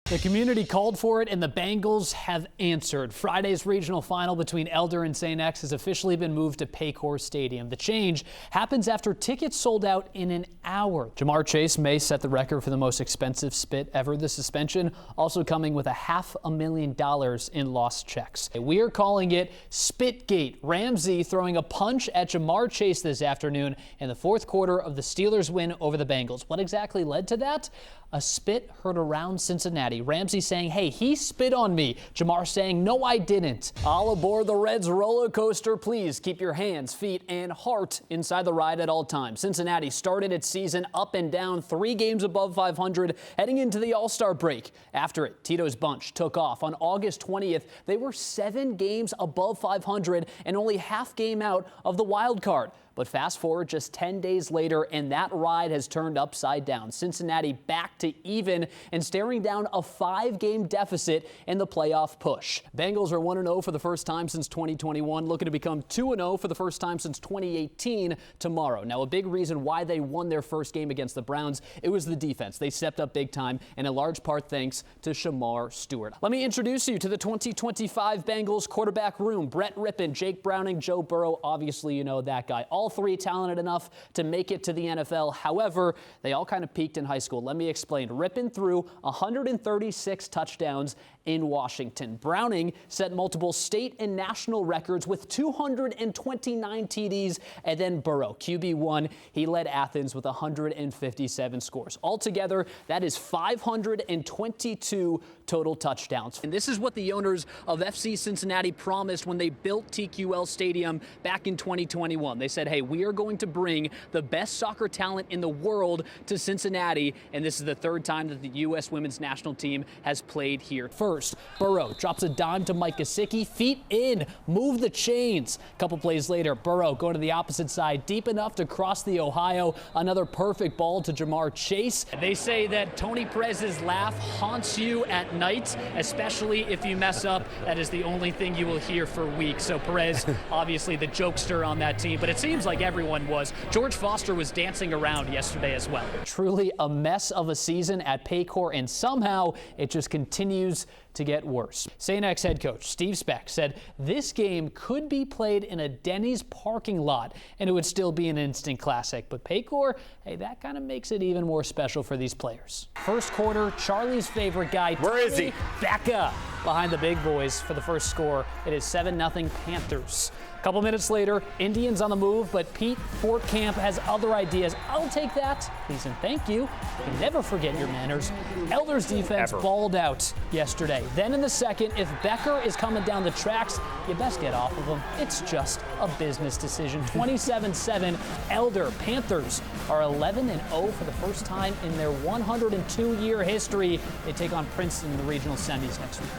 The community called for it, and the Bengals have answered. Friday's regional final between Elder and St. X has officially been moved to Paycor Stadium. The change happens after tickets sold out in an hour. Jamar Chase may set the record for the most expensive spit ever. The suspension also coming with $500,000 in lost checks. We are calling it Spitgate. Ramsey throwing a punch at Jamar Chase this afternoon in the fourth quarter of the Steelers' win over the Bengals. What exactly led to that? A spit heard around Cincinnati. Ramsey saying, hey, he spit on me. Jamar saying, no, I didn't. All aboard the Reds roller coaster. Please keep your hands, feet, and heart inside the ride at all times. Cincinnati started its season up and down, 3 games above 500, heading into the All-Star break. After it, Tito's bunch took off. On August 20th, they were 7 games above 500 and only half game out of the wild card. But fast forward just 10 days later, and that ride has turned upside down. Cincinnati back to even and staring down a 5-game deficit in the playoff push. Bengals are 1-0 for the first time since 2021, looking to become 2-0 for the first time since 2018 tomorrow. Now, a big reason why they won their first game against the Browns, it was the defense. They stepped up big time, and in large part thanks to Shamar Stewart. Let me introduce you to the 2025 Bengals quarterback room. Brett Rippon, Jake Browning, Joe Burrow. Obviously, you know that guy. All 3 talented enough to make it to the NFL. However, they all kind of peaked in high school. Let me explain. Rippon threw 136 touchdowns in Washington. Browning set multiple state and national records with 229 TDs. And then Burrow, QB1, he led Athens with 157 scores. Altogether, that is 522 total touchdowns. And this is what the owners of FC Cincinnati promised when they built TQL Stadium back in 2021. They said, hey, we are going to bring the best soccer talent in the world to Cincinnati. And this is the 3rd time that the U.S. women's national team has played here. First, Burrow drops a dime to Mike Gesicki. Feet in, move the chains. A couple plays later, Burrow going to the opposite side, deep enough to cross the Ohio. Another perfect ball to Jamar Chase. They say that Tony Perez's laugh haunts you at night, especially if you mess up. That is the only thing you will hear for weeks. So Perez, obviously the jokester on that team, but it seems like everyone was. George Foster was dancing around yesterday as well. Truly a mess of a season at Paycor, and somehow it just continues to get worse. St. X head coach Steve Speck said this game could be played in a Denny's parking lot and it would still be an instant classic. But Paycor, hey, that kind of makes it even more special for these players. First quarter, Charlie's favorite guy, where is he? Becca behind the big boys for the first score. It is 7-0 Panthers. A couple minutes later, Indians on the move, but Pete Fortcamp has other ideas. I'll take that, please and thank you. You never forget your manners. Elder's defense balled out yesterday. Then in the second, if Becker is coming down the tracks, you best get off of him. It's just a business decision. 27-7, Elder. Panthers are 11-0 for the first time in their 102-year history. They take on Princeton in the regional semis next week.